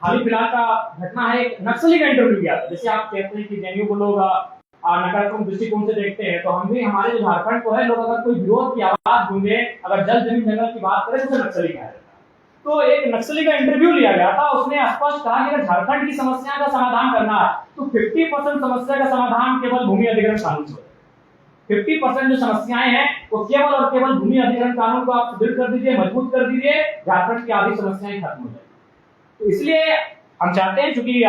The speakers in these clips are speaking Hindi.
हाल फिलहाल का घटना है, एक नक्सली का इंटरव्यू लिया था। जैसे आप कहते हैं कि जेएनयू को लोग नकारात्मक दृष्टिकोण से देखते हैं, तो हम भी हमारे जो झारखंड को है, लोग अगर कोई विरोध की आवाज गूंजे, अगर जल जमीन जंगल की बात करें तो नक्सली कहा जाता है। तो एक नक्सली का इंटरव्यू लिया गया था, उसने स्पष्ट कहा कि अगर झारखंड की समस्या का समाधान करना है तो 50% समस्या का समाधान केवल भूमि अधिग्रहण कानून से। 50% जो समस्याएं हैं वो केवल और केवल भूमि अधिग्रहण कानून को आप सुदृढ़ कर दीजिए, मजबूत कर दीजिए, झारखंड की आधी समस्याएं खत्म हो जाएगी। तो इसलिए हम चाहते हैं, चूंकि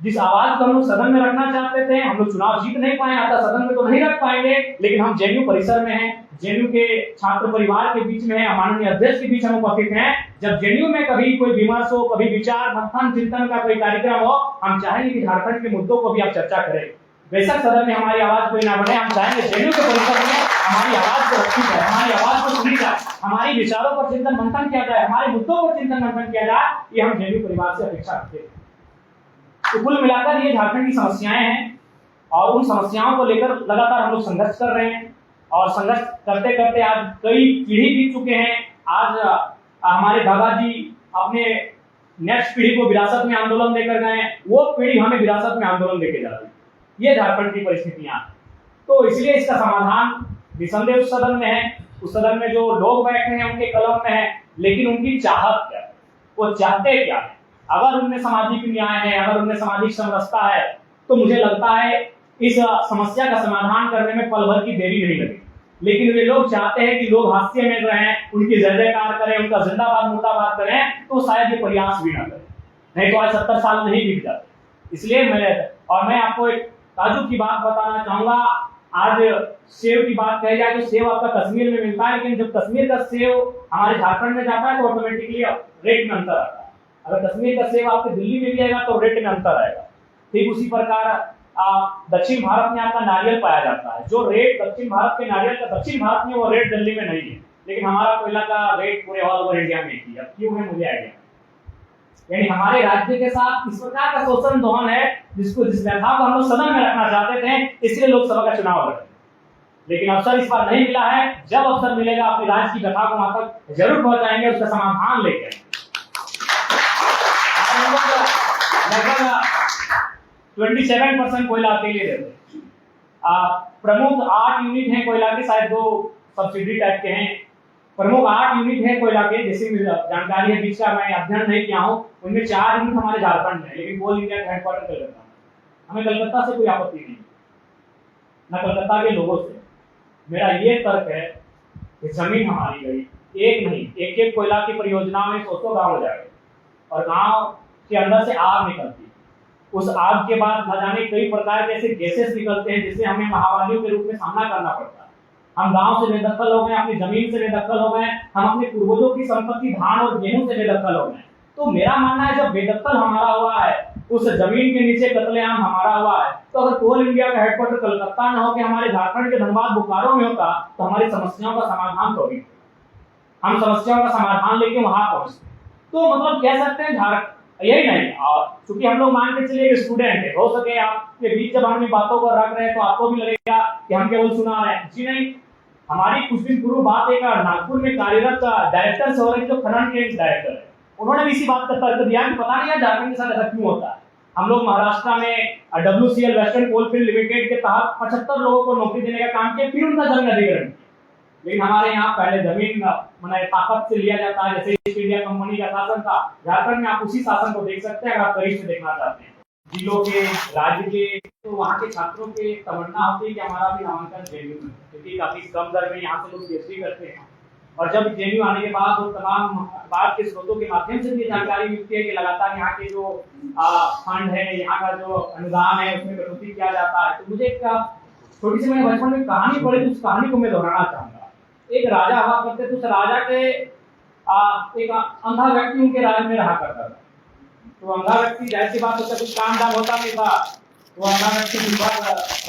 जिस आवाज को हम लोग सदन में रखना चाहते थे, हम लोग चुनाव जीत नहीं पाए, आता सदन में तो नहीं रख पाएंगे, लेकिन हम जेएनयू परिसर में हैं, जेएनयू के छात्र परिवार के बीच में है, माननीय अध्यक्ष के बीच हम उपस्थित हैं। जब जेएनयू में कभी कोई विमर्श हो, कभी विचार मंथन चिंतन का कोई कार्यक्रम हो, हम चाहेंगे कि झारखंड के मुद्दों को भी आप चर्चा करें। बेशक सदन में हमारी आवाज कोई ना बने, हम चाहेंगे जेएनयू के परिसर में हमारी आवाज को रखी जाए, हमारी आवाज को सुनी जाए, हमारी विचारों पर चिंतन मंथन किया जाए, हमारे मुद्दों पर चिंतन मंथन किया जाए, ये हम जेएनयू परिवार से अपेक्षा करते हैं। तो कुल मिलाकर ये झारखंड की समस्याएं हैं और उन समस्याओं को लेकर लगातार हम लोग संघर्ष कर रहे हैं और संघर्ष करते करते आज कई पीढ़ी बीत चुके हैं। आज हमारे दादाजी अपने नेक्स्ट पीढ़ी को विरासत में आंदोलन देकर गए, वो पीढ़ी हमें विरासत में आंदोलन देके जा रही है। ये झारखंड की परिस्थितियां, तो इसलिए इसका समाधान निसंदेह उस सदन में है। उस सदन में जो लोग बैठे हैं उनके कलम में है, लेकिन उनकी चाहत क्या है, वो चाहते क्या है। अगर उनमें सामाजिक न्याय है, अगर उनमें सामाजिक समरसता है, तो मुझे लगता है इस समस्या का समाधान करने में पल भर की देरी नहीं लगेगी। लेकिन वे लोग चाहते हैं कि लोग हास्य में रहें, उनकी जय जयकार करें, उनका जिंदाबाद मुर्दाबाद करें, तो शायद ये प्रयास भी ना करें, नहीं तो आज 70 साल नहीं बीत जाते। इसलिए मैं आपको एक ताजुब की बात बताना चाहूंगा। आज सेव की बात कही जाए तो सेव आपका कश्मीर में मिलता है, लेकिन जब कश्मीर का सेव हमारे झारखंड में जाता है तो ऑटोमेटिकली रेट में अंतर आता है। अगर कश्मीर का सेव आपके दिल्ली में मिलेगा तो रेट में अंतर आएगा। ठीक उसी प्रकार दक्षिण भारत में आपका नारियल पाया जाता है, जो रेट दक्षिण भारत के नारियल का दक्षिण भारत में वो रेट दिल्ली में नहीं है, लेकिन हमारा कोयला का रेट पूरे ऑल ओवर इंडिया में ही है। क्यों है मुझे आइडिया। यानी हमारे राज्य के साथ इस प्रकार का शोषण दोहन है, जिस व्यथा को हम लोग सदन में रखना चाहते थे, इसलिए लोकसभा का चुनाव लड़े, लेकिन अवसर इस बार नहीं मिला है। जब अवसर मिलेगा अपनी राज्य की व्यथा को वहां तक जरूर पहुंचाएंगे, उसका समाधान लेकर। लगभग 27% कोयला अकेले देते हैं। प्रमुख 8 यूनिट हैं कोयला के, शायद 2 सब्सिडी टाइप के हैं। प्रमुख 8 यूनिट हैं कोयला के, जैसे जानकारी है, बीच का मैं अध्ययन नहीं किया हूँ, उनमें 4 यूनिट हमारे झारखंड में है, लेकिन कोल इंडिया का हेडक्वार्टर कलकत्ता में। हमें कलकत्ता से कोई आपत्ति नहीं, न कलकत्ता के लोगों से। मेरा ये तर्क है कि जमीन हमारी गई, एक नहीं, एक कोयला की परियोजना में 100 गाँव हो जाएगा और गाँव के अंदर से आग निकलती है। उस आग के बाद न जाने कई प्रकार के ऐसे गैसेस निकलते हैं जिससे हमें महामारियों के रूप में सामना करना पड़ता है। हम गांव से बेदखल हो गए, अपनी जमीन से बेदखल हो गए, हम अपने पूर्वजों की संपत्ति धान और गेहूं से बेदखल हो गए। तो मेरा मानना है, जब बेदखल हमारा हुआ है, उस जमीन के नीचे कत्लेआम हमारा हुआ है, तो अगर कोल इंडिया का हेडक्वार्टर कलकत्ता न हो के हमारे झारखंड के धनबाद बोकारो में होता, तो हमारी समस्याओं का समाधान तो भी हम समस्याओं का समाधान लेके वहां पहुंचते। तो मतलब कह सकते हैं यही नहीं। और चूंकि हम लोग मान के चलिए स्टूडेंट है, हो सके आपके बीच जब हम इन बातों को रख रहे हैं तो आपको भी लगेगा कि हम केवल सुना रहे हैं। जी नहीं, हमारी कुछ दिन पूर्व बात एक नागपुर में कार्यरत डायरेक्टर से हो रही, जो खनन के डायरेक्टर है, उन्होंने भी इसी बात का तर्क दिया कि पता नहीं यार झारखंड के साथ ऐसा क्यों होता है। हम लोग महाराष्ट्र में WCL वेस्टर्न कोलफील्ड लिमिटेड के तहत 75 लोगों को नौकरी देने का काम किया, फिर उनका जमीन अधिग्रहण किया। लेकिन हमारे यहाँ पहले जमीन मैंने ताकत से लिया जाता है, जैसे ईस्ट इंडिया कंपनी का शासन था। झारखंड में आप उसी शासन को देख सकते हैं, अगर आप करीब से देखना चाहते हैं। जिलों के, राज्य के, तो वहाँ के छात्रों के तमन्ना होती है कि हमारा भी नामांकन जेएनयू में, क्योंकि काफी कम दर में यहाँ से लोग PhD करते हैं। और जब जेएनयू आने के बाद वो तमाम बात के स्रोतों के माध्यम से भी जानकारी मिलती है कि लगातार यहाँ के जो फंड है, यहाँ का जो अनुदान है, उसमें कटौती किया जाता है। तो मुझे एक छोटी सी मैंने बचपन में कहानी पढ़ी, उस कहानी को मैं दोहराना चाहूंगा। एक राजा हुआ करते थे, उस राजा के एक अंधा व्यक्ति उनके राज्य में रहा करता था। तो अंधा व्यक्ति, जाहिर सी बात होता, कुछ काम धाम होता नहीं था, तो अंधा व्यक्ति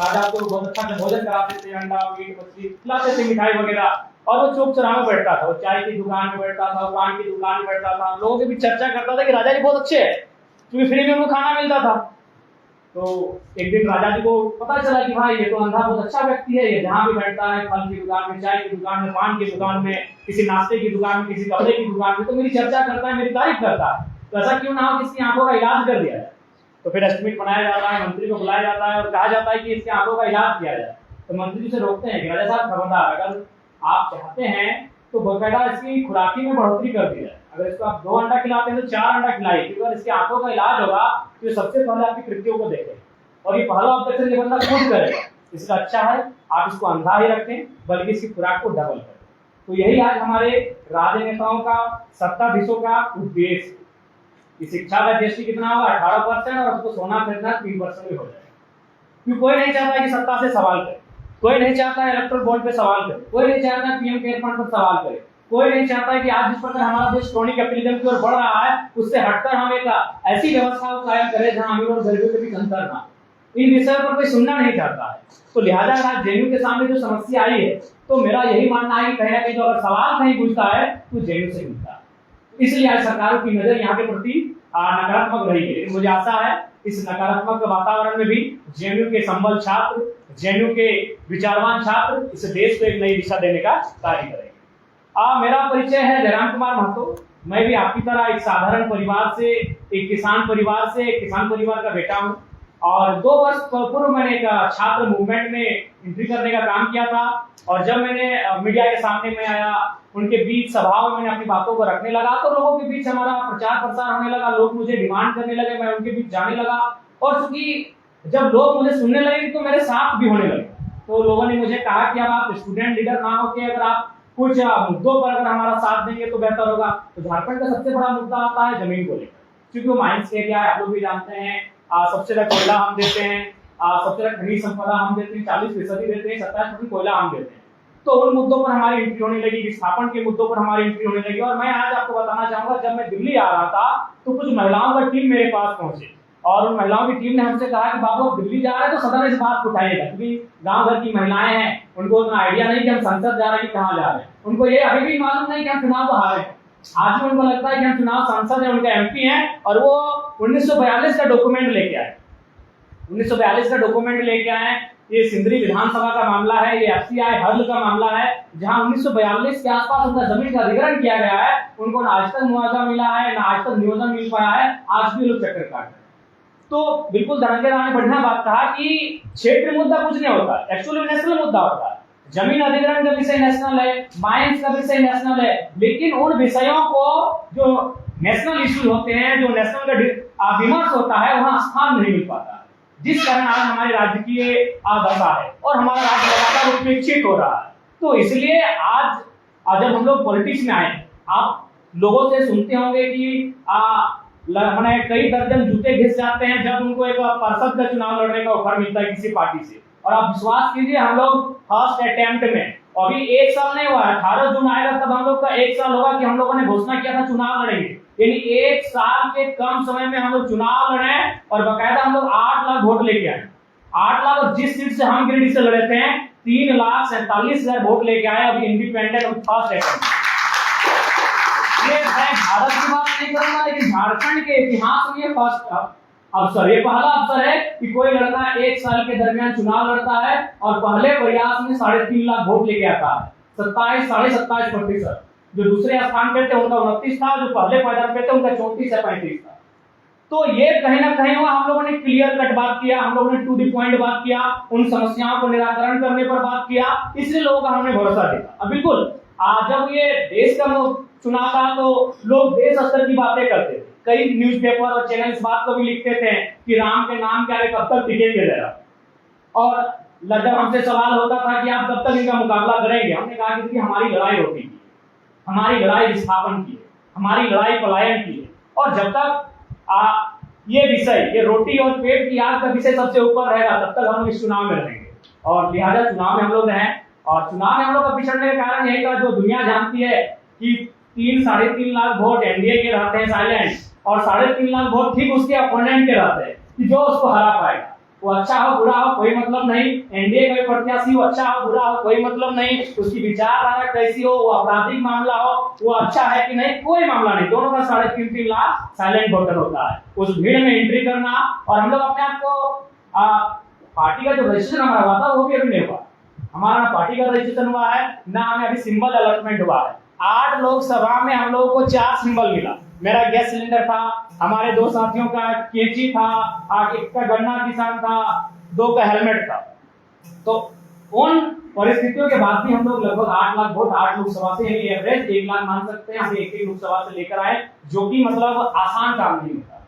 राजा को बहुत अच्छा से भोजन कराते थे, अंडा मीट मछली खिलाते थे, मिठाई वगैरह। और वो चौक चौराहे में बैठता था, वो चाय की दुकान में बैठता था, पान की दुकान में बैठता था, लोगों से भी चर्चा करता था कि राजा जी बहुत अच्छे है, क्योंकि फ्री में उनको खाना मिलता था। तो एक दिन राजा जी को पता चला कि भाई ये तो अंधा बहुत अच्छा व्यक्ति है, ये जहाँ भी बैठता है, फल की दुकान में, चाय की दुकान में, पान की दुकान में, किसी नाश्ते की दुकान में, किसी कपड़े की दुकान में, तो मेरी चर्चा करता है, मेरी तारीफ करता है। तो ऐसा क्यों ना हो कि इसकी आंखों का इलाज कर दिया जाए। तो फिर एस्टिमेट बनाया जाता है, मंत्री को बुलाया जाता है और कहा जाता है कि इसकी आंखों का इलाज किया जाए। तो मंत्री से रोकते हैं कि राजा साहब खबरदार, अगर आप चाहते हैं तो बकायदा इसकी खुराकी में बढ़ोतरी कर दी जाए। अगर इसको आप 2 अंडा खिलाते हैं तो 4 अंडा खिलाइए, क्योंकि अगर इसकी आंखों का इलाज होगा तो ये सबसे पहले आपकी कृत्यों को देखेगा और ये पहला ऑब्जेक्शन ये बंदा खुद करेगा। इसलिए अच्छा है आप इसको अंधा ही रखें, बल्कि इसकी खुराक को डबल करें। तो यही आज हमारे राजनेताओं का, सत्ताधीशों का उद्देश्य है कि शिक्षा का जीएसटी कितना होगा 18% और उसको सोना खरीदना 3% में हो जाएगा। क्योंकि कोई नहीं चाहता कि सत्ता से सवाल करे, कोई नहीं चाहता इलेक्ट्रल बॉन्ड पे सवाल करे, कोई नहीं चाहता पीएम केयर फंड पर सवाल करे, कोई नहीं चाहता कि आज जिस प्रकार हमारा देश क्रोनिक कैपिटलिज्म की ओर बढ़ रहा है उससे हटकर हम एक ऐसी व्यवस्था को कायम करें जहां अमीर और गरीबों के बीच अंतर ना। इन विषयों पर कोई सुनना नहीं चाहता है। तो लिहाजा आज जेएनयू के सामने जो समस्या आई है, तो मेरा यही मानना है कि कहीं ना कहीं जो अगर सवाल कहीं पूछता है तो जेएनयू से पूछता है। इसलिए आज सरकारों की नजर यहाँ के प्रति नकारात्मक रही है। लेकिन मुझे आशा है इस नकारात्मक वातावरण में भी जेएनयू के संबल छात्र, जेएनयू के विचारवान छात्र इस देश को एक नई दिशा देने का कार्य करेंगे। मेरा परिचय है जयराम कुमार महतो। मैं भी आपकी तरह एक साधारण परिवार से, एक किसान परिवार का बेटा हूँ और 2 वर्ष पूर्व मैंने एक छात्र मूवमेंट में एंट्री करने का काम किया था। और जब मैंने मीडिया के सामने में आया, उनके बीच सभाओं में मैंने अपनी बातों को रखने लगा, तो लोगों के बीच हमारा प्रचार प्रसार होने लगा, लोग मुझे डिमांड करने लगे, मैं उनके बीच जाने लगा। और चूंकि जब लोग मुझे सुनने लगे तो मेरे साथ भी होने लगे। तो लोगों ने मुझे कहा कि अब आप स्टूडेंट लीडर ना होकर अगर आप कुछ मुद्दों पर अगर हमारा साथ देंगे तो बेहतर होगा। तो झारखंड का सबसे बड़ा मुद्दा आता है जमीन को लेकर, क्योंकि वो माइंस एरिया है, आप लोग भी जानते हैं। सबसे ज्यादा कोयला हम देते हैं, सबसे ज्यादा खनिज संपदा हम देते हैं, 40% देते हैं, 27% कोयला हम देते हैं। तो उन मुद्दों पर हमारी एंट्री होने लगी, विस्थापन के मुद्दों पर हमारी एंट्री होने लगी। और मैं आज आपको बताना चाहूंगा, जब मैं दिल्ली आ रहा था तो कुछ महिलाओं का टीम मेरे पास पहुंचे और उन महिलाओं की टीम ने हमसे कहा कि बाबू आप दिल्ली जा रहे हैं तो सदन इस बात को उठाइएगा, क्योंकि गांव भर की महिलाएं हैं, उनको उतना आइडिया नहीं कि हम संसद जा रहे हैं, कहाँ जा रहे हैं। उनको ये अभी भी मालूम नहीं कि हम चुनाव तो हारे हैं। आज भी उनको लगता है कि हम चुनाव सांसद है, उनके एमपी हैं और वो 1942 का डॉक्यूमेंट लेके आए। 1942 का डॉक्यूमेंट लेके आए। ये सिंदरी विधानसभा का मामला है, ये एफसीआई हर्ल का मामला है, जहां 1942 के आसपास उनका जमीन का अधिग्रहण किया गया है। उनको ना आज तक मुआवजा मिला है, ना आज तक नियोजन मिल पाया है, आज भी लोग चक्कर काट रहे हैं। तो बिल्कुल धनंजय राव ने बढ़िया बात कहा कि क्षेत्र मुद्दा कुछ नहीं होता, एक्चुअली नेशनल मुद्दा होता है। जमीन अधिग्रहण का विषय नेशनल है, माइंस का विषय नेशनल है, लेकिन उन विषयों को जो नेशनल इश्यू होते हैं, जो नेशनल का विमर्श होता है, वहां स्थान नहीं मिल पाता, जिस कारण आज हमारे राज्य की दशा है और हमारा राज्य लगातार उपेक्षित हो रहा है। तो इसलिए आज जब हम लोग पॉलिटिक्स में आए, आप लोगों से सुनते होंगे कि मैंने कई दर्जन जूते घिस जाते हैं जब उनको एक पार्षद का चुनाव लड़ने का ऑफर मिलता है किसी पार्टी से। और आप विश्वास कीजिए, हम लोग फर्स्ट अटेम्प्ट में, अभी 1 साल नहीं हुआ, 18 जून आएगा तब हम लोग का 1 साल होगा कि हम लोगों ने घोषणा किया था चुनाव लड़ेंगे। यानी 1 साल के कम समय में हम लोग चुनाव लड़े और बकायदा हम लोग 8 लाख वोट लेके आए। 8 लाख, और जिस सीट से हम गिरिडीह से लड़े थे 3,47,000 वोट लेके आए, अभी इंडिपेंडेंट और फर्स्ट अटेम्प्ट। ये मैं भारत की बात नहीं करूंगा, लेकिन झारखंड के इतिहास में ये फर्स्ट अवसर, ये पहला अवसर है कि कोई लड़का 1 साल के दरमियान चुनाव लड़ता है और पहले प्रयास में 3.5 लाख वोट लेके आता है। 27-27.5%। जो दूसरे स्थान पे थे उनका 29 था, जो पहले पायदान पे थे उनका 34 से 35 था। तो ये कहीं ना कहीं हम लोगों ने क्लियर कट बात किया, हम लोगों ने टू द पॉइंट बात किया, उन समस्याओं को निराकरण करने पर बात किया, इसलिए लोगों का हमने भरोसा दिया। अब बिल्कुल जब ये देश का चुनाव था तो लोग देश स्तर की बातें करते थे, कई न्यूज़पेपर और चैनल इस बात को भी लिखते थे कि राम के नाम के आगे कब तक टिकेंगे जरा। और जब हमसे सवाल होता था कि आप कब तक इनका मुकाबला करेंगे, हमने कहा कि हमारी लड़ाई होती है, हमारी लड़ाई विस्थापन की है, हमारी लड़ाई पलायन की है। और जब तक ये विषय, ये रोटी और पेट की आग का विषय सबसे ऊपर रहेगा, तब तक हम इस चुनाव में रहेंगे। और लिहाजा चुनाव में हम लोग रहें। और चुनाव में हम लोग का पिछड़ने का कारण यही था, जो दुनिया जानती है कि 3-3.5 लाख वोट एनडीए के रहते हैं साइलेंट, और 3.5 लाख वोट ठीक उसके अपोनेंट के रहते हैं कि जो उसको हरा पाएगा। वो अच्छा हो बुरा हो कोई मतलब नहीं, एनडीए का प्रत्याशी हो अच्छा हो बुरा हो कोई मतलब नहीं, उसकी विचारधारा कैसी हो, वो आपराधिक मामला हो, वो अच्छा है कि नहीं, कोई मामला नहीं, दोनों का 3.5 लाख साइलेंट वोटर होता है। उस भीड़ में एंट्री करना, और हम लोग अपने आप को पार्टी का जो रजिस्ट्रेशन हमारा हुआ था वो भी अभी नहीं हुआ, हमारा पार्टी का रजिस्ट्रेशन हुआ है ना, हमें अभी सिंबल अलॉटमेंट हुआ है। 8 लोकसभा में हम लोगों को 4 सिंबल मिला, मेरा गैस सिलेंडर था, हमारे 2 साथियों का केची था, एक का गन्ना किसान था, 2 का हेलमेट था। तो उन परिस्थितियों के बाद भी हम लोग लगभग 8 लाख वोट 8 लोकसभा से एवरेज 1 लाख मान सकते हैं, हम एक लोकसभा से लेकर आए, जो कि मतलब आसान काम नहीं होता।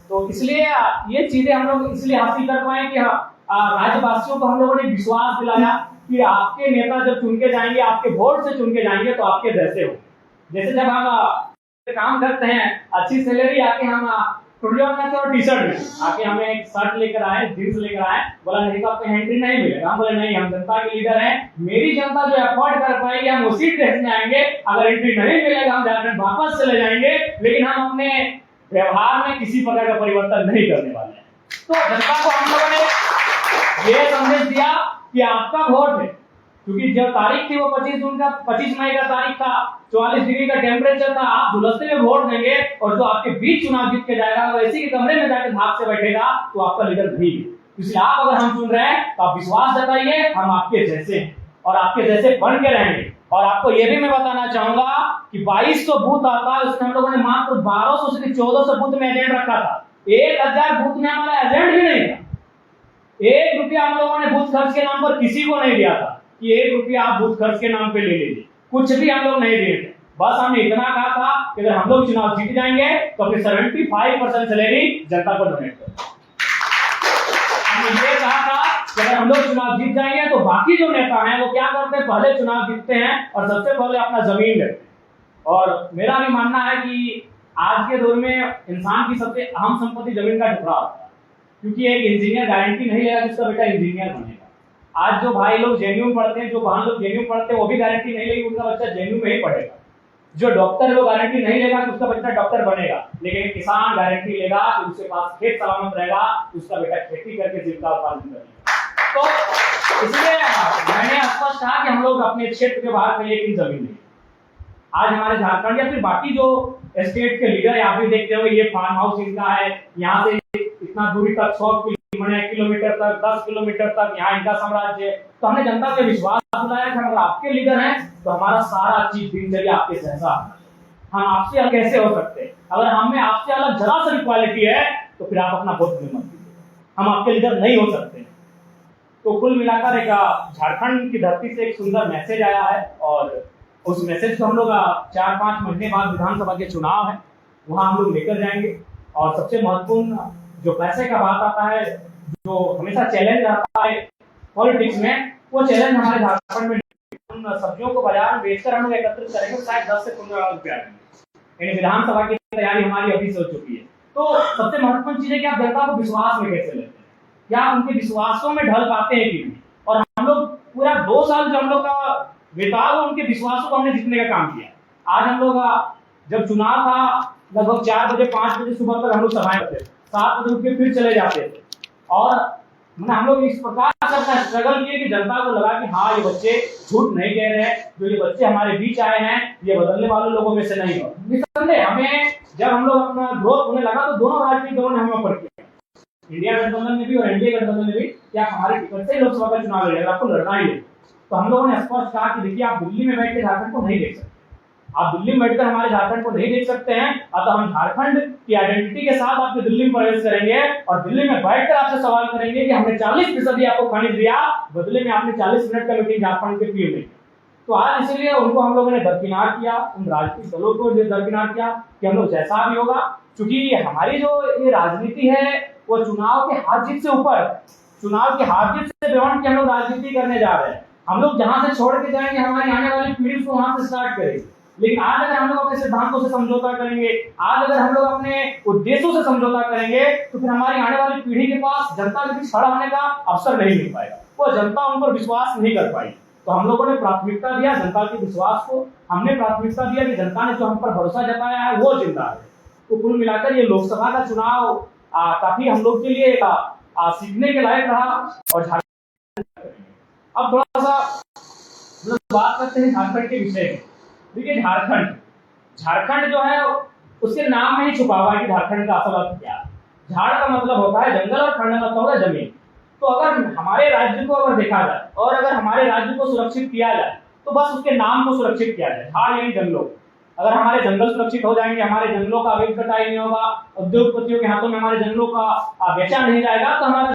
तो इसलिए ये चीजें हम लोग इसलिए हासिल कर पाए कि राज्यवासियों को हम लोगों ने विश्वास दिलाया कि आपके नेता जब चुन के जाएंगे, आपके वोट से चुन के जाएंगे तो आपके जैसे हो। जैसे जब हम काम करते हैं, अच्छी सैलरी आके हम और टी शर्ट में आके हमें एक शर्ट लेकर आए, जींस लेकर आए, बोला नहीं तो आपको एंट्री नहीं मिलेगा। हम बोले नहीं, हम जनता के लीडर हैं, मेरी जनता जो अफोर्ड कर पाएगी हम उसी ड्रेस में आएंगे, अगर एंट्री नहीं मिलेगा हम झारखंड वापस चले जाएंगे, लेकिन हम अपने व्यवहार में किसी प्रकार का परिवर्तन नहीं करने वाले हैं। तो जनता को हम लोगों ने ये संदेश दिया कि आपका वोट है, क्योंकि जब तारीख थी वो 25 मई का तारीख था, 44 डिग्री का टेम्परेचर था, आप झुलसते में वोट देंगे और जो आपके बीच चुनाव जीत के जाएगा वो ऐसी के कमरे में जाकर भाग से बैठेगा तो आपका लीडर नहीं है। इसलिए आप अगर हम चुन रहे हैं तो आप विश्वास जताइए, हम आपके जैसे हैं और आपके जैसे बन के रहेंगे। और आपको ये भी मैं बताना चाहूंगा कि 2200 बूथ आता है, उसमें हम लोगों ने मात्र 1200 से 1400 बूथ में एजेंट रखा था। 1000 बूथ में हमारा एजेंट भी नहीं था। 1 रुपया हम लोगों ने बूथ खर्च के नाम पर किसी को नहीं दिया था कि 1 रुपया आप बूथ खर्च के नाम पे ले लीजिए, कुछ भी हम लोग नहीं दिए थे। बस हमने इतना कहा था कि अगर हम लोग चुनाव जीत जाएंगे तो अपनी 75% सैलरी जनता को डोनेट करें। हमने ये कहा था कि अगर हम लोग चुनाव जीत जाएंगे तो बाकी जो नेता हैं वो क्या करते हैं, पहले चुनाव जीतते हैं और सबसे पहले अपना जमीन लेते हैं। और मेरा भी मानना है कि आज के दौर में इंसान की सबसे अहम संपत्ति जमीन का टुकड़ा होता है, क्योंकि एक इंजीनियर गारंटी नहीं लेगा कि उसका बेटा इंजीनियर बनेगा। आज जो भाई लोग जेएनयू पढ़ते हैं, जो बहन लोग जेएनयू पढ़ते हैं, वो भी गारंटी नहीं लेगी उनका बच्चा जेएनयू में ही पढ़ेगा। जो डॉक्टर है वो गारंटी नहीं लेगा कि उसका बच्चा डॉक्टर बनेगा, लेकिन किसान गारंटी लेगा कि उसके पास खेत सलामत रहेगा, उसका बेटा खेती करके जीविका उत्पादन करेगा। तो इसलिए मैंने स्पष्ट कहा कि हम लोग अपने क्षेत्र के बाहर कहीं एक जमीन नहीं। आज हमारे झारखंड या फिर बाकी जो स्टेट के लीडर आप भी देखते हो, ये फार्म हाउस इनका है, यहाँ से इतना दूरी तक 100 किलोमीटर तक, 10 किलोमीटर तक यहाँ इनका साम्राज्य। तो हमने जनता पे विश्वास दिलाया कि अगर आपके लीडर हैं तो हमारा सारा चीज दिनचर्या आपके जैसा, हम आपसे अलग कैसे हो सकते हैं। अगर हमें आपसे अलग जरा सा भी क्वालिटी है तो फिर आप अपना वोट मत दीजिए, हम आपके लीडर नहीं हो सकते। तो कुल मिलाकर एक झारखंड की धरती से एक सुंदर मैसेज आया है और उस मैसेज को हम लोग 4-5 महीने बाद विधानसभा के चुनाव है वहां हम लोग लेकर जाएंगे। और सबसे महत्वपूर्ण जो पैसे का बात आता है, जो हमेशा चैलेंज आता है पॉलिटिक्स में, वो चैलेंज हमारे झारखंड में सब्जियों को बाजार में बेचकर हम लोग एकत्रित करेंगे, शायद 10 से 15 लाख रुपया यानी विधानसभा की तैयारी हमारी अभी से हो चुकी है। तो सबसे महत्वपूर्ण चीज है कि आप जनता को विश्वास में कैसे लेते हैं, क्या उनके विश्वासों में ढल पाते हैं कि नहीं। और हम लोग पूरा 2 साल जो हम लोग का बिता उनके विश्वासों को हमने जीतने का काम किया। आज हम लोग जब चुनाव था लगभग 4 बजे 5 बजे सुबह तक हम लोग सभाएं करते थे, 7 बजे उठ के फिर चले जाते थे और हम लोग इस प्रकार से स्ट्रगल किए कि जनता को लगा कि हाँ ये बच्चे झूठ नहीं कह रहे हैं, जो ये बच्चे हमारे बीच आए हैं ये बदलने वाले लोगों में से नहीं हो। निसंदेह हमें जब हम लोग अपना ग्रोथ होने लगा तो दोनों राजनीतिक दलों ने हमें ऊपर किया, इंडिया गठबंधन में भी और एनडीए गठबंधन में भी, क्या हमारे टिकट से लोकसभा का चुनाव लड़ेगा, आपको लड़ना ही है। तो हम लोगों ने स्पष्ट कहा कि देखिए आप दिल्ली में बैठ के झारखंड को नहीं देख सकते, आप दिल्ली में बैठकर हमारे झारखंड को नहीं देख सकते हैं, अतः हम झारखंड की आइडेंटिटी के साथ आपके दिल्ली में प्रवेश करेंगे और दिल्ली में बैठकर आपसे सवाल करेंगे कि हमने 40% आपको खनिज दिया, बदले में आपने 40 मिनट का मीटिंग झारखंड के पीएम में। तो आज इसलिए उनको हम लोगों ने दरकिनार किया, उन राजनीतिक दलों को दरकिनार किया कि हम लोग जैसा भी होगा, क्योंकि हमारी जो ये राजनीति है वो चुनाव के हार जीत से ऊपर, चुनाव के हार जीत से बियॉन्ड की हम लोग राजनीति करने जा रहे हैं। हम लोग जहां से छोड़ के जाएंगे हमारी आने वाली पीढ़ी उसको वहां से स्टार्ट करेगी। लेकिन आज अगर हम लोग अपने सिद्धांतों से समझौता करेंगे, आज अगर हम लोग अपने उद्देश्यों से समझौता करेंगे तो फिर हमारी आने वाली पीढ़ी के पास जनता के बीच खड़ा होने का अवसर नहीं मिल पाएगा, वो जनता उन पर विश्वास नहीं कर पाएगी। तो हम लोगों ने प्राथमिकता दिया जनता के विश्वास को, हमने प्राथमिकता दिया कि जनता ने जो हम पर भरोसा जताया है वो जिंदा है। तो कुल मिलाकर ये लोकसभा का चुनाव काफी हम लोग के लिए सीखने के लायक रहा। और अब थोड़ा सा बात करते हैं झारखंड के विषय में। देखिए झारखंड जो है उसके नाम में ही छुपा हुआ है कि झारखंड का असल अर्थ क्या है। झाड़ का मतलब होता है जंगल और खंड का मतलब होता है जमीन। तो अगर हमारे राज्य को अगर देखा जाए और अगर हमारे राज्य को सुरक्षित किया जाए तो बस उसके नाम को सुरक्षित किया जाए, झाड़ यानी जंगलों। अगर हमारे जंगल सुरक्षित हो जाएंगे, हमारे जंगलों का अवैध कटाई नहीं होगा, उद्योगपतियों के हाथों में हमारे जंगलों का बेचा नहीं जाएगा, तो हमारा